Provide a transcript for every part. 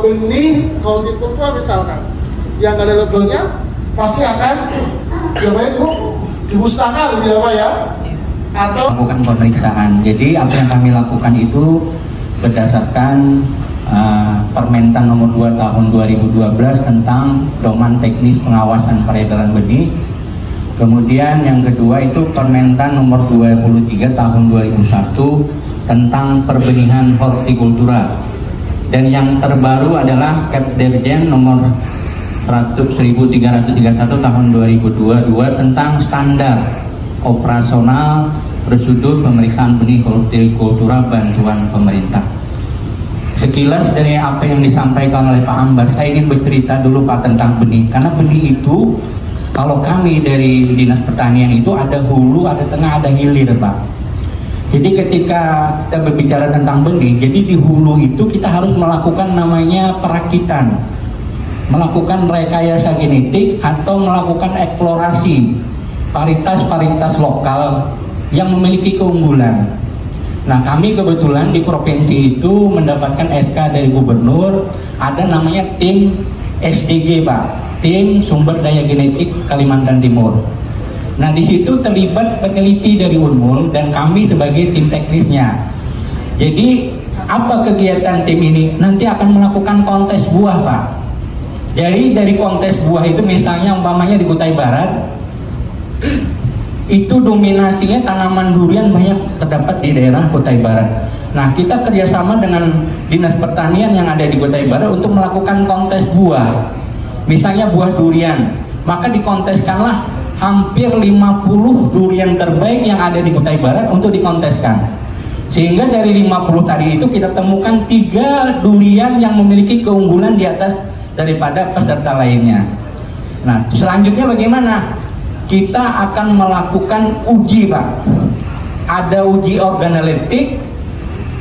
benih hortikultura misalkan yang ada labelnya pasti akan diapain Bu? Dimusnahkan gitu ya Pak ya? Atau melakukan pemeriksaan. Jadi apa yang kami lakukan itu berdasarkan Permentan nomor 2 tahun 2012 tentang pedoman teknis pengawasan peredaran benih. Kemudian yang kedua itu Permentan nomor 23 tahun 2001 tentang perbenihan hortikultura. Dan yang terbaru adalah Kepdirjen nomor 1331 tahun 2022 tentang standar operasional prosedur pemeriksaan benih hortikultura bantuan pemerintah. Sekilas dari apa yang disampaikan oleh Pak Ambar, saya ingin bercerita dulu Pak tentang benih. Karena benih itu, kalau kami dari Dinas Pertanian itu ada hulu, ada tengah, ada hilir Pak. Jadi ketika kita berbicara tentang benih, jadi di hulu itu kita harus melakukan namanya perakitan, melakukan rekayasa genetik atau melakukan eksplorasi varietas-varietas lokal yang memiliki keunggulan. Nah, kami kebetulan di provinsi itu mendapatkan SK dari gubernur, ada namanya tim SDG Pak, tim Sumber Daya Genetik Kalimantan Timur. Nah, di situ terlibat peneliti dari Unmul dan kami sebagai tim teknisnya. Jadi apa kegiatan tim ini? Nanti akan melakukan kontes buah Pak. Jadi dari kontes buah itu misalnya umpamanya di Kutai Barat itu dominasinya tanaman durian banyak terdapat di daerah Kutai Barat. Nah, kita kerjasama dengan Dinas Pertanian yang ada di Kutai Barat untuk melakukan kontes buah. Misalnya buah durian, maka dikonteskanlah hampir 50 durian terbaik yang ada di Kutai Barat untuk dikonteskan. Sehingga dari 50 tadi itu kita temukan 3 durian yang memiliki keunggulan di atas daripada peserta lainnya. Nah, selanjutnya bagaimana? Kita akan melakukan uji Pak. Ada uji organoleptik,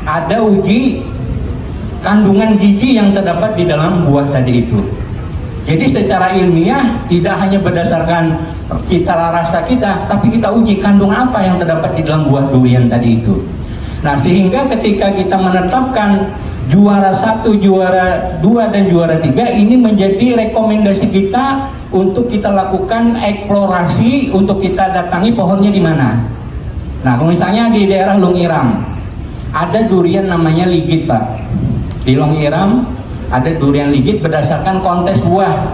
ada uji kandungan gizi yang terdapat di dalam buah tadi itu. Jadi secara ilmiah tidak hanya berdasarkan cita rasa kita, tapi kita uji kandung apa yang terdapat di dalam buah durian tadi itu. Nah, sehingga ketika kita menetapkan juara 1, juara 2 dan juara 3 ini menjadi rekomendasi kita untuk kita lakukan eksplorasi, untuk kita datangi pohonnya di mana. Nah, misalnya di daerah Longiram ada durian namanya ligit Pak. Di Longiram ada durian ligit berdasarkan kontes buah.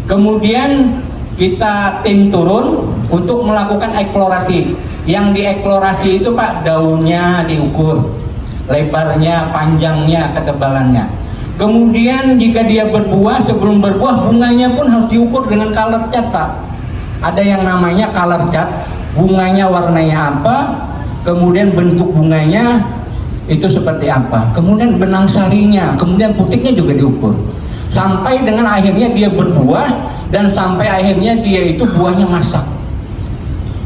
Kemudian kita tim turun untuk melakukan eksplorasi. Yang dieksplorasi itu Pak, daunnya diukur, lebarnya, panjangnya, ketebalannya. Kemudian jika dia berbuah, sebelum berbuah bunganya pun harus diukur dengan color chart Pak. Ada yang namanya color chart, bunganya warnanya apa, kemudian bentuk bunganya itu seperti apa, kemudian benang sarinya, kemudian putiknya juga diukur. Sampai dengan akhirnya dia berbuah dan sampai akhirnya dia itu buahnya masak.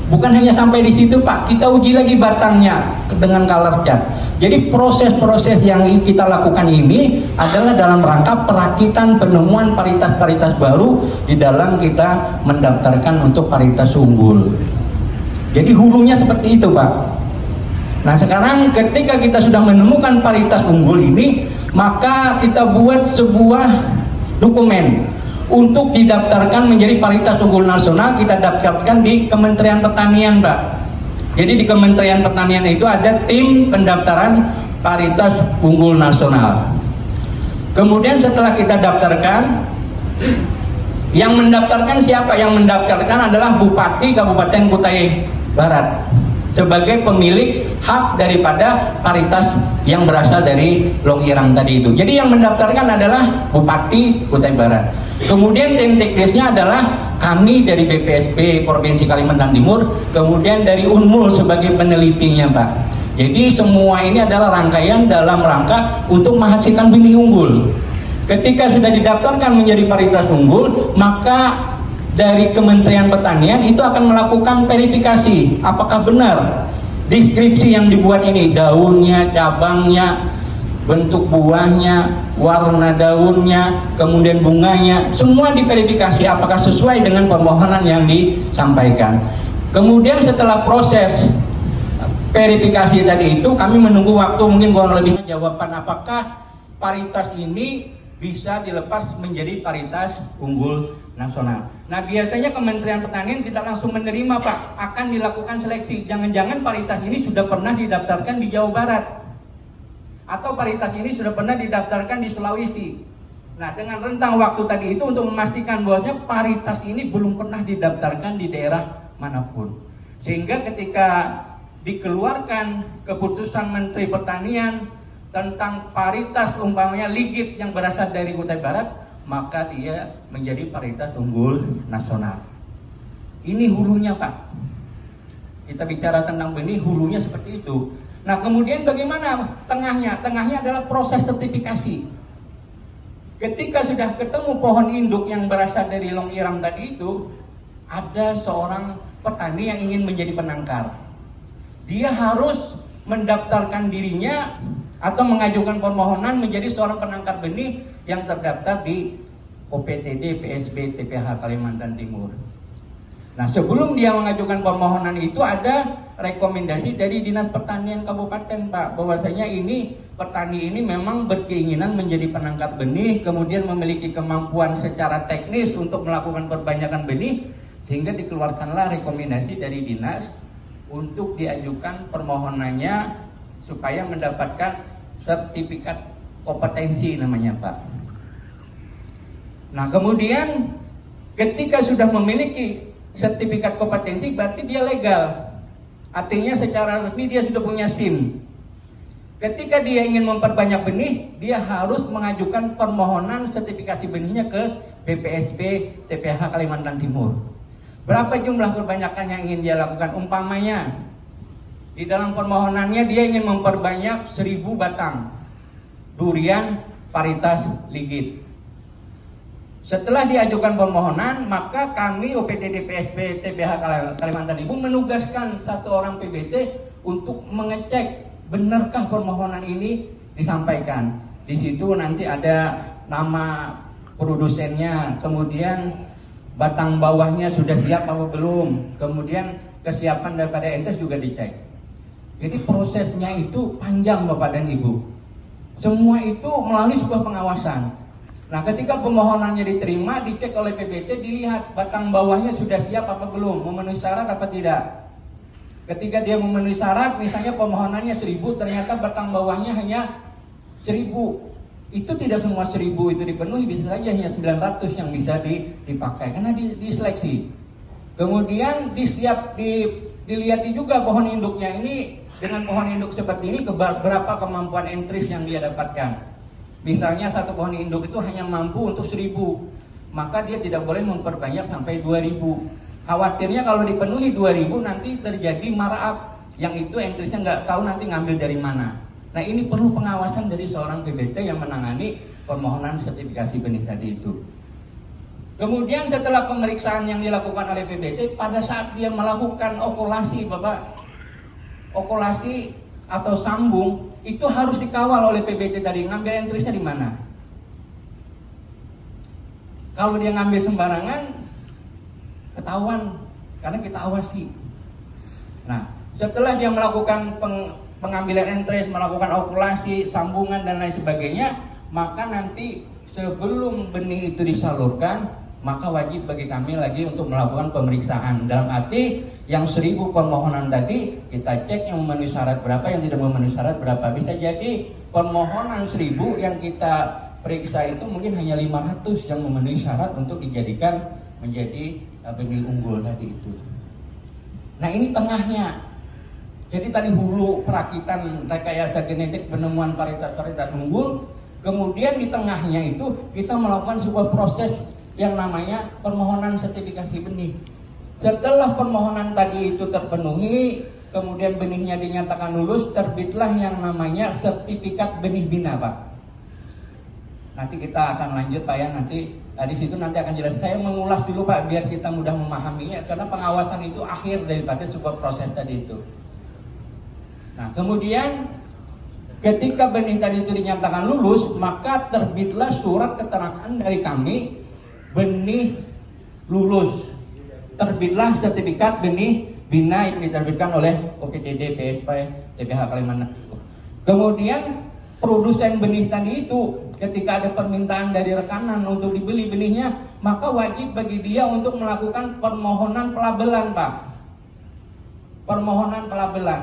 Bukan hanya sampai di situ Pak, kita uji lagi batangnya dengan color chart. Jadi proses-proses yang kita lakukan ini adalah dalam rangka perakitan penemuan varietas-varietas baru di dalam kita mendaftarkan untuk varietas unggul. Jadi hulunya seperti itu Pak. Nah, sekarang ketika kita sudah menemukan varietas unggul ini, maka kita buat sebuah dokumen untuk didaftarkan menjadi varietas unggul nasional. Kita daftarkan di Kementerian Pertanian Pak. Jadi di Kementerian Pertanian itu ada tim pendaftaran varietas unggul nasional. Kemudian setelah kita daftarkan, yang mendaftarkan siapa? Yang mendaftarkan adalah Bupati Kabupaten Kutai Barat sebagai pemilik hak daripada varietas yang berasal dari Longiram tadi itu. Jadi yang mendaftarkan adalah Bupati Kutai Barat. Kemudian tim teknisnya adalah kami dari BPSP Provinsi Kalimantan Timur, kemudian dari Unmul sebagai penelitinya Pak. Jadi semua ini adalah rangkaian dalam rangka untuk menghasilkan benih unggul. Ketika sudah didaftarkan menjadi varietas unggul, maka dari Kementerian Pertanian itu akan melakukan verifikasi apakah benar deskripsi yang dibuat ini, daunnya, cabangnya, bentuk buahnya, warna daunnya, kemudian bunganya, semua diverifikasi apakah sesuai dengan permohonan yang disampaikan. Kemudian setelah proses verifikasi tadi itu, kami menunggu waktu mungkin kurang lebih jawaban apakah varietas ini bisa dilepas menjadi varietas unggul nasional. Nah, biasanya Kementerian Pertanian tidak langsung menerima, Pak, akan dilakukan seleksi. Jangan-jangan varietas ini sudah pernah didaftarkan di Jawa Barat, atau varietas ini sudah pernah didaftarkan di Sulawesi. Nah, dengan rentang waktu tadi itu untuk memastikan bahwasanya varietas ini belum pernah didaftarkan di daerah manapun. Sehingga ketika dikeluarkan keputusan Menteri Pertanian tentang varietas umpamanya ligit yang berasal dari Kutai Barat, maka dia menjadi varietas unggul nasional. Ini hulunya, Pak. Kita bicara tentang benih, hulunya seperti itu. Nah, kemudian bagaimana tengahnya? Tengahnya adalah proses sertifikasi. Ketika sudah ketemu pohon induk yang berasal dari Long Iram tadi itu, ada seorang petani yang ingin menjadi penangkar. Dia harus mendaftarkan dirinya atau mengajukan permohonan menjadi seorang penangkar benih yang terdaftar di OPTD PSB TPH Kalimantan Timur. Nah, sebelum dia mengajukan permohonan itu ada rekomendasi dari Dinas Pertanian Kabupaten, Pak, bahwasanya ini petani ini memang berkeinginan menjadi penangkar benih, kemudian memiliki kemampuan secara teknis untuk melakukan perbanyakan benih, sehingga dikeluarkanlah rekomendasi dari dinas untuk diajukan permohonannya supaya mendapatkan sertifikat kompetensi namanya, Pak. Nah, kemudian ketika sudah memiliki sertifikat kompetensi berarti dia legal. Artinya secara resmi dia sudah punya SIM. Ketika dia ingin memperbanyak benih, dia harus mengajukan permohonan sertifikasi benihnya ke BPSB TPH Kalimantan Timur. Berapa jumlah perbanyakan yang ingin dia lakukan? Umpamanya di dalam permohonannya dia ingin memperbanyak 1000 batang durian varietas ligit. Setelah diajukan permohonan, maka kami OPTD PSB TPH Kalimantan Timur menugaskan satu orang PBT untuk mengecek benarkah permohonan ini disampaikan. Di situ nanti ada nama produsennya, kemudian batang bawahnya sudah siap apa belum, kemudian kesiapan daripada entes juga dicek. Jadi prosesnya itu panjang, Bapak dan Ibu. Semua itu melalui sebuah pengawasan. Nah, ketika permohonannya diterima, dicek oleh PBT, dilihat batang bawahnya sudah siap apa belum, memenuhi syarat apa tidak. Ketika dia memenuhi syarat, misalnya permohonannya 1000, ternyata batang bawahnya hanya 1000. Itu tidak semua 1000 itu dipenuhi, bisa saja hanya 900 yang bisa dipakai karena diseleksi. Kemudian dilihat juga pohon induknya ini, dengan pohon induk seperti ini berapa kemampuan entries yang dia dapatkan. Misalnya satu pohon induk itu hanya mampu untuk 1000, maka dia tidak boleh memperbanyak sampai 2000. Khawatirnya kalau dipenuhi 2000 nanti terjadi markup, yang itu entriesnya nggak tahu nanti ngambil dari mana. Nah, ini perlu pengawasan dari seorang PBT yang menangani permohonan sertifikasi benih tadi itu. Kemudian setelah pemeriksaan yang dilakukan oleh PBT, pada saat dia melakukan okulasi, Bapak, okulasi atau sambung, itu harus dikawal oleh PBT tadi. Ngambil entrisnya di mana? Kalau dia ngambil sembarangan, ketahuan karena kita awasi. Nah, setelah dia melakukan pengambilan entris, melakukan okulasi, sambungan dan lain sebagainya, maka nanti sebelum benih itu disalurkan, maka wajib bagi kami lagi untuk melakukan pemeriksaan. Dalam arti yang 1000 permohonan tadi kita cek yang memenuhi syarat berapa, yang tidak memenuhi syarat berapa. Bisa jadi permohonan 1000 yang kita periksa itu mungkin hanya 500 yang memenuhi syarat untuk dijadikan menjadi benih unggul tadi itu. Nah, ini tengahnya. Jadi tadi hulu perakitan rekayasa genetik penemuan varietas unggul, kemudian di tengahnya itu kita melakukan sebuah proses yang namanya permohonan sertifikasi benih. Setelah permohonan tadi itu terpenuhi, kemudian benihnya dinyatakan lulus, terbitlah yang namanya sertifikat benih bina, Pak. Nanti kita akan lanjut, Pak, ya. Nanti di situ nanti akan jelas. Saya mengulas dulu, Pak, biar kita mudah memahaminya, karena pengawasan itu akhir daripada sebuah proses tadi itu. Nah, kemudian ketika benih tadi itu dinyatakan lulus, maka terbitlah surat keterangan dari kami benih lulus. Terbitlah sertifikat benih bina yang diterbitkan oleh OPTD PSB TPH Kalimantan. Kemudian produsen benih tadi itu ketika ada permintaan dari rekanan untuk dibeli benihnya, maka wajib bagi dia untuk melakukan permohonan pelabelan, Pak. Permohonan pelabelan.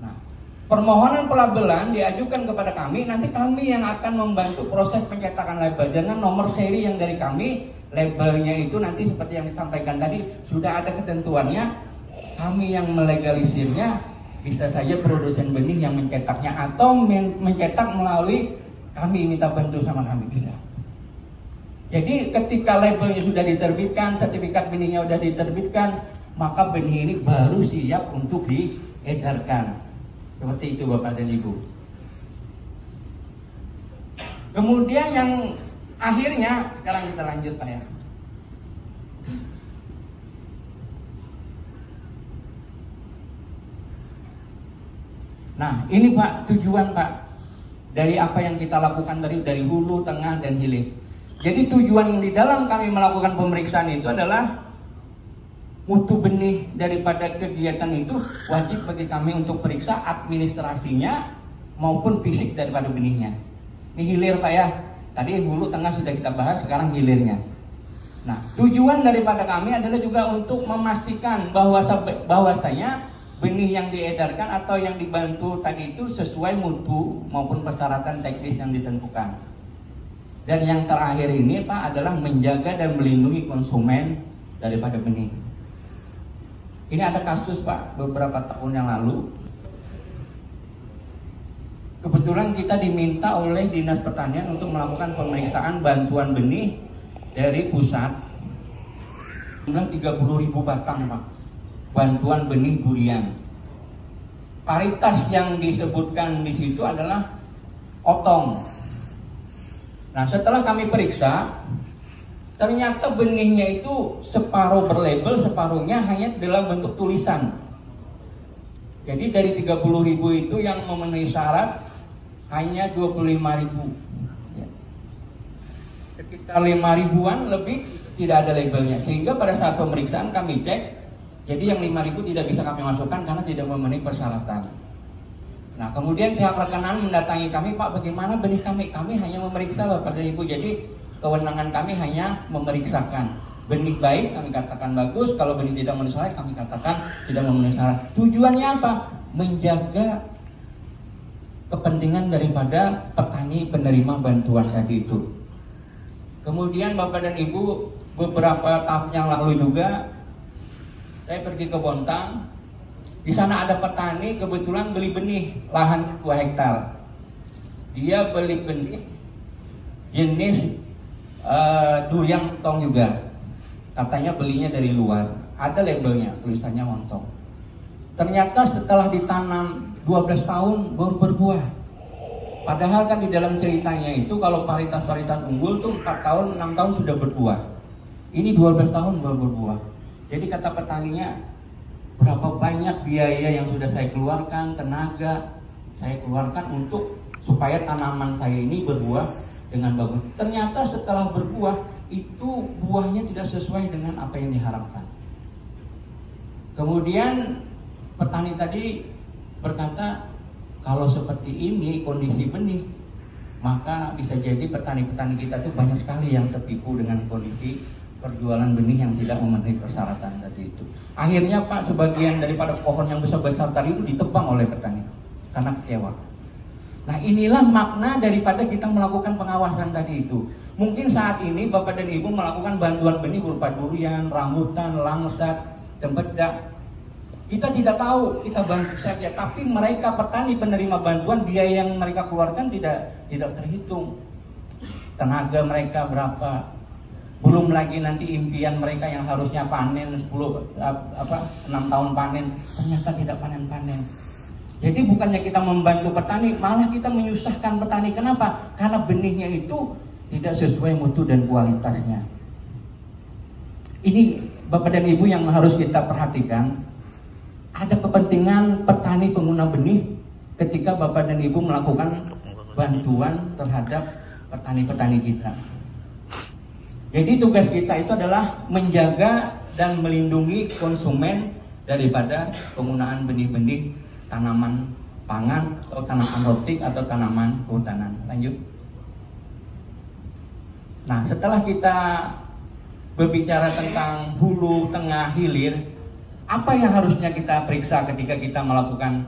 Nah, permohonan pelabelan diajukan kepada kami, nanti kami yang akan membantu proses pencetakan label dengan nomor seri yang dari kami. Labelnya itu nanti seperti yang disampaikan tadi sudah ada ketentuannya. Kami yang melegalisirnya, bisa saja produsen benih yang mencetaknya atau mencetak melalui kami minta bantu sama kami, bisa. Jadi ketika labelnya sudah diterbitkan, sertifikat benihnya sudah diterbitkan, maka benih ini baru siap untuk diedarkan. Seperti itu Bapak dan Ibu. Kemudian yang akhirnya, sekarang kita lanjut Pak ya. Nah ini Pak tujuan Pak dari apa yang kita lakukan dari hulu, tengah, dan hilir. Jadi tujuan di dalam kami melakukan pemeriksaan itu adalah mutu benih daripada kegiatan itu wajib bagi kami untuk periksa administrasinya maupun fisik daripada benihnya. Ini hilir Pak ya. Tadi hulu, tengah sudah kita bahas, sekarang hilirnya. Nah, tujuan daripada kami adalah juga untuk memastikan bahwasanya benih yang diedarkan atau yang dibantu tadi itu sesuai mutu maupun persyaratan teknis yang ditentukan. Dan yang terakhir ini Pak adalah menjaga dan melindungi konsumen daripada benih. Ini ada kasus Pak beberapa tahun yang lalu. Kebetulan kita diminta oleh Dinas Pertanian untuk melakukan pemeriksaan bantuan benih dari pusat. Jumlah 30.000 batang Pak. Bantuan benih durian. Paritas yang disebutkan di situ adalah otong. Nah, setelah kami periksa, ternyata benihnya itu separuh berlabel, separuhnya hanya dalam bentuk tulisan. Jadi dari 30.000 itu yang memenuhi syarat hanya 25.000. Ya. Sekitar 5.000-an lebih tidak ada labelnya. Sehingga pada saat pemeriksaan kami cek, jadi yang 5.000 tidak bisa kami masukkan karena tidak memenuhi persyaratan. Nah, kemudian pihak rekanan mendatangi kami, Pak, bagaimana benih kami? Kami hanya memeriksa Bapak dan Ibu. Jadi kewenangan kami hanya memeriksakan. Benih baik kami katakan bagus, kalau benih tidak memenuhi syarat kami katakan tidak memenuhi syarat. Tujuannya apa? Menjaga kepentingan daripada petani penerima bantuan tadi itu. Kemudian Bapak dan Ibu, beberapa tahun yang lalu juga saya pergi ke Bontang. Di sana ada petani kebetulan beli benih lahan 2 hektar. Dia beli benih jenis durian montong juga. Katanya belinya dari luar. Ada labelnya, tulisannya montong. Ternyata setelah ditanam 12 tahun baru berbuah. Padahal kan di dalam ceritanya itu kalau paritas-paritas unggul tuh 4 tahun, 6 tahun sudah berbuah. Ini 12 tahun baru berbuah. Jadi kata petaninya, berapa banyak biaya yang sudah saya keluarkan, tenaga saya keluarkan untuk supaya tanaman saya ini berbuah dengan bagus. Ternyata setelah berbuah itu buahnya tidak sesuai dengan apa yang diharapkan. Kemudian petani tadi berkata, kalau seperti ini kondisi benih, maka bisa jadi petani-petani kita tuh banyak sekali yang tertipu dengan kondisi perjualan benih yang tidak memenuhi persyaratan tadi itu. Akhirnya Pak, sebagian daripada pohon yang besar-besar tadi itu ditebang oleh petani karena kecewa. Nah, inilah makna daripada kita melakukan pengawasan tadi itu. Mungkin saat ini Bapak dan Ibu melakukan bantuan benih berupa durian, rambutan, langsat, tempedak. Kita tidak tahu, kita bantu saja, tapi mereka petani penerima bantuan, biaya yang mereka keluarkan tidak terhitung. Tenaga mereka berapa? Belum lagi nanti impian mereka yang harusnya panen 6 tahun panen, ternyata tidak panen-panen. Jadi bukannya kita membantu petani, malah kita menyusahkan petani. Kenapa? Karena benihnya itu tidak sesuai mutu dan kualitasnya. Ini Bapak dan Ibu yang harus kita perhatikan. Ada kepentingan petani pengguna benih ketika Bapak dan Ibu melakukan bantuan terhadap petani-petani kita. Jadi tugas kita itu adalah menjaga dan melindungi konsumen daripada penggunaan benih-benih tanaman pangan atau tanaman rotik atau tanaman kehutanan. Lanjut. Nah, setelah kita berbicara tentang hulu, tengah, hilir, apa yang harusnya kita periksa ketika kita melakukan